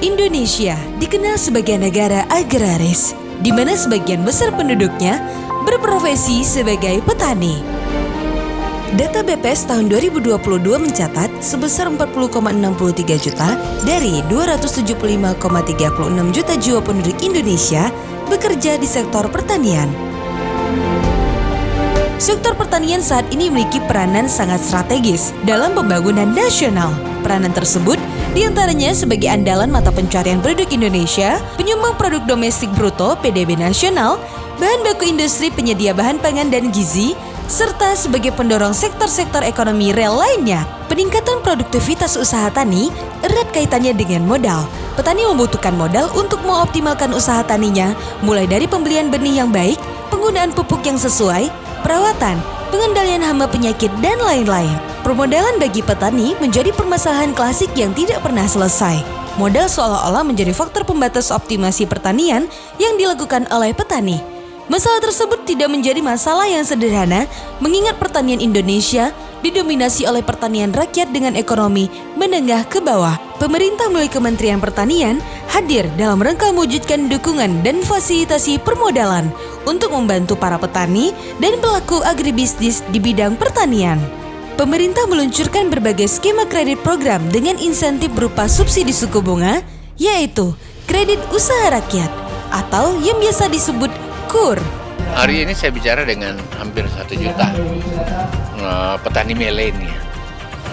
Indonesia dikenal sebagai negara agraris, di mana sebagian besar penduduknya berprofesi sebagai petani. Data BPS tahun 2022 mencatat sebesar 40,63 juta dari 275,36 juta jiwa penduduk Indonesia bekerja di sektor pertanian. Sektor pertanian saat ini memiliki peranan sangat strategis dalam pembangunan nasional. Peranan tersebut diantaranya sebagai andalan mata pencarian penduduk Indonesia, penyumbang produk domestik bruto (PDB) nasional, bahan baku industri penyedia bahan pangan dan gizi, serta sebagai pendorong sektor-sektor ekonomi real lainnya. Peningkatan produktivitas usaha tani erat kaitannya dengan modal. Petani membutuhkan modal untuk mengoptimalkan usaha taninya, mulai dari pembelian benih yang baik, penggunaan pupuk yang sesuai, perawatan, pengendalian hama penyakit, dan lain-lain. Permodalan bagi petani menjadi permasalahan klasik yang tidak pernah selesai. Modal seolah-olah menjadi faktor pembatas optimasi pertanian yang dilakukan oleh petani. Masalah tersebut tidak menjadi masalah yang sederhana, mengingat pertanian Indonesia didominasi oleh pertanian rakyat dengan ekonomi menengah ke bawah. Pemerintah melalui Kementerian Pertanian hadir dalam rangka mewujudkan dukungan dan fasilitasi permodalan untuk membantu para petani dan pelaku agribisnis di bidang pertanian. Pemerintah meluncurkan berbagai skema kredit program dengan insentif berupa subsidi suku bunga, yaitu kredit usaha rakyat atau yang biasa disebut KUR. Hari ini saya bicara dengan hampir 1 juta petani milenial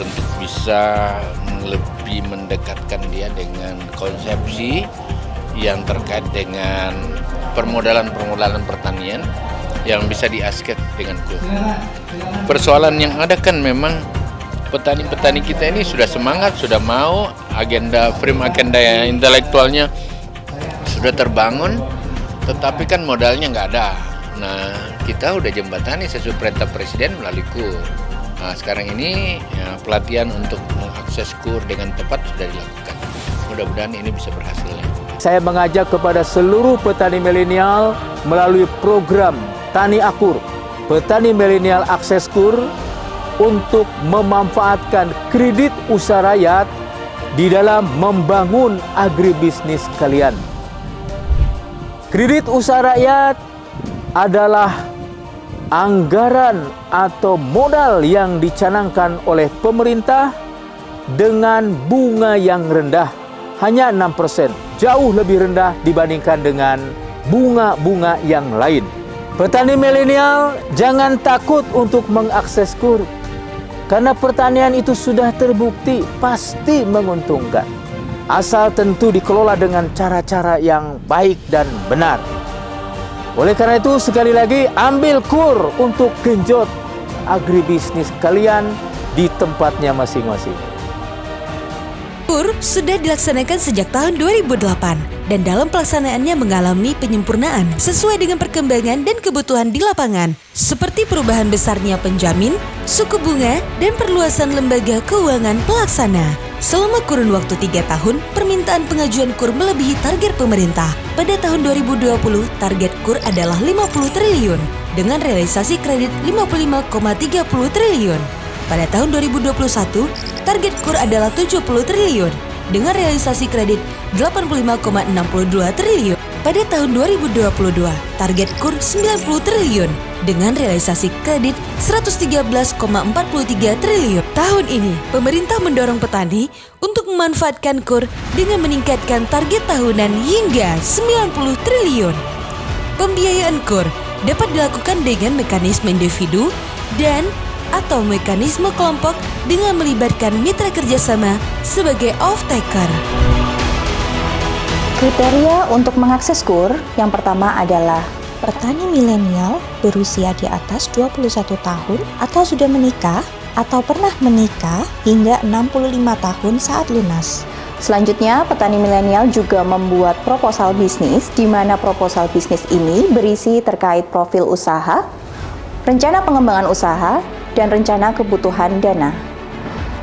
untuk bisa lebih mendekatkan dia dengan konsepsi yang terkait dengan permodalan pertanian yang bisa diasket dengan KUR. Persoalan yang ada kan memang petani-petani kita ini sudah semangat, sudah mau, frame agenda intelektualnya sudah terbangun, tetapi kan modalnya nggak ada. Nah, kita udah jembatani sesuai perintah Presiden melalui KUR. Nah, sekarang ini pelatihan untuk mengakses KUR dengan tepat sudah dilakukan. Mudah-mudahan ini bisa berhasil. Saya mengajak kepada seluruh petani milenial melalui program Tani Akur, petani milenial akses KUR, untuk memanfaatkan kredit usaha rakyat di dalam membangun agribisnis kalian. Kredit usaha rakyat adalah anggaran atau modal yang dicanangkan oleh pemerintah dengan bunga yang rendah, hanya 6%, jauh lebih rendah dibandingkan dengan bunga-bunga yang lain. Petani milenial jangan takut untuk mengakses KUR, karena pertanian itu sudah terbukti pasti menguntungkan. Asal tentu dikelola dengan cara-cara yang baik dan benar. Oleh karena itu, sekali lagi, ambil KUR untuk genjot agribisnis kalian di tempatnya masing-masing. KUR sudah dilaksanakan sejak tahun 2008 dan dalam pelaksanaannya mengalami penyempurnaan sesuai dengan perkembangan dan kebutuhan di lapangan, seperti perubahan besarnya penjamin, suku bunga, dan perluasan lembaga keuangan pelaksana. Selama kurun waktu 3 tahun, permintaan pengajuan KUR melebihi target pemerintah. Pada tahun 2020, target KUR adalah 50 triliun dengan realisasi kredit 55,30 triliun. Pada tahun 2021, target KUR adalah 70 triliun dengan realisasi kredit 85,62 triliun. Pada tahun 2022, target KUR 90 triliun dengan realisasi kredit 113,43 triliun. Tahun ini, pemerintah mendorong petani untuk memanfaatkan KUR dengan meningkatkan target tahunan hingga 90 triliun. Pembiayaan KUR dapat dilakukan dengan mekanisme individu dan atau mekanisme kelompok dengan melibatkan mitra kerjasama sebagai off-taker. Kriteria untuk mengakses KUR yang pertama adalah petani milenial berusia di atas 21 tahun atau sudah menikah atau pernah menikah hingga 65 tahun saat lunas. Selanjutnya, petani milenial juga membuat proposal bisnis, di mana proposal bisnis ini berisi terkait profil usaha, rencana pengembangan usaha, dan rencana kebutuhan dana.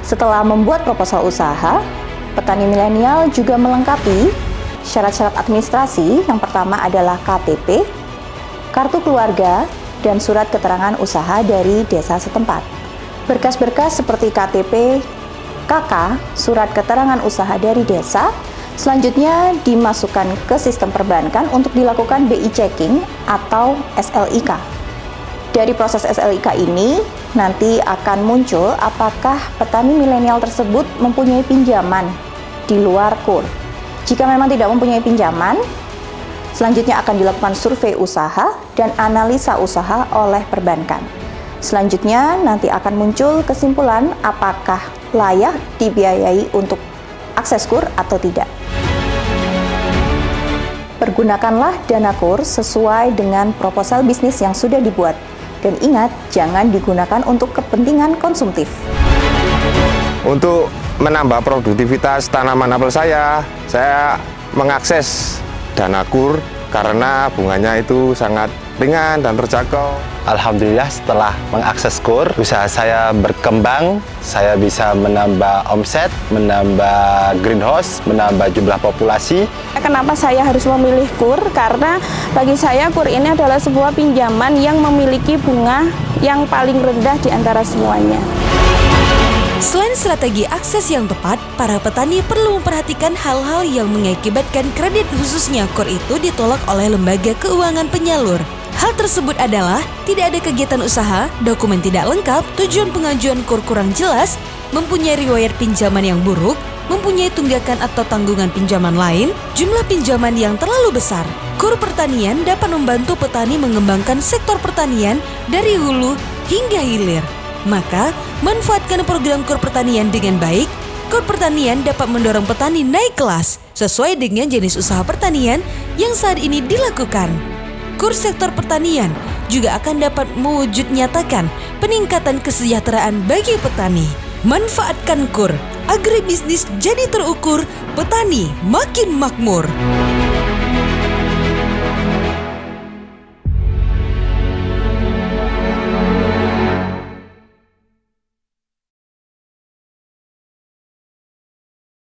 Setelah membuat proposal usaha, petani milenial juga melengkapi syarat-syarat administrasi. Yang pertama adalah KTP, kartu keluarga, dan surat keterangan usaha dari desa setempat. Berkas-berkas seperti KTP, KK, surat keterangan usaha dari desa, Selanjutnya dimasukkan ke sistem perbankan untuk dilakukan BI checking atau SLIK. Dari proses SLIK ini nanti akan muncul apakah petani milenial tersebut mempunyai pinjaman di luar KUR. Jika memang tidak mempunyai pinjaman, selanjutnya akan dilakukan survei usaha dan analisa usaha oleh perbankan. Selanjutnya nanti akan muncul kesimpulan apakah layak dibiayai untuk akses KUR atau tidak. Pergunakanlah dana KUR sesuai dengan proposal bisnis yang sudah dibuat. Dan ingat, jangan digunakan untuk kepentingan konsumtif. Untuk menambah produktivitas tanaman apel saya mengakses dana KUR karena bunganya itu sangat ringan dan terjangkau. Alhamdulillah setelah mengakses KUR, usaha saya berkembang, saya bisa menambah omset, menambah greenhouse, menambah jumlah populasi. Kenapa saya harus memilih KUR? Karena bagi saya KUR ini adalah sebuah pinjaman yang memiliki bunga yang paling rendah di antara semuanya. Selain strategi akses yang tepat, para petani perlu memperhatikan hal-hal yang mengakibatkan kredit khususnya KUR itu ditolak oleh lembaga keuangan penyalur. Hal tersebut adalah tidak ada kegiatan usaha, dokumen tidak lengkap, tujuan pengajuan KUR kurang jelas, mempunyai riwayat pinjaman yang buruk, mempunyai tunggakan atau tanggungan pinjaman lain, jumlah pinjaman yang terlalu besar. KUR pertanian dapat membantu petani mengembangkan sektor pertanian dari hulu hingga hilir. Maka, manfaatkan program KUR pertanian dengan baik. KUR pertanian dapat mendorong petani naik kelas sesuai dengan jenis usaha pertanian yang saat ini dilakukan. KUR sektor pertanian juga akan dapat mewujud nyatakan peningkatan kesejahteraan bagi petani. Manfaatkan KUR, agribisnis jadi terukur, petani makin makmur.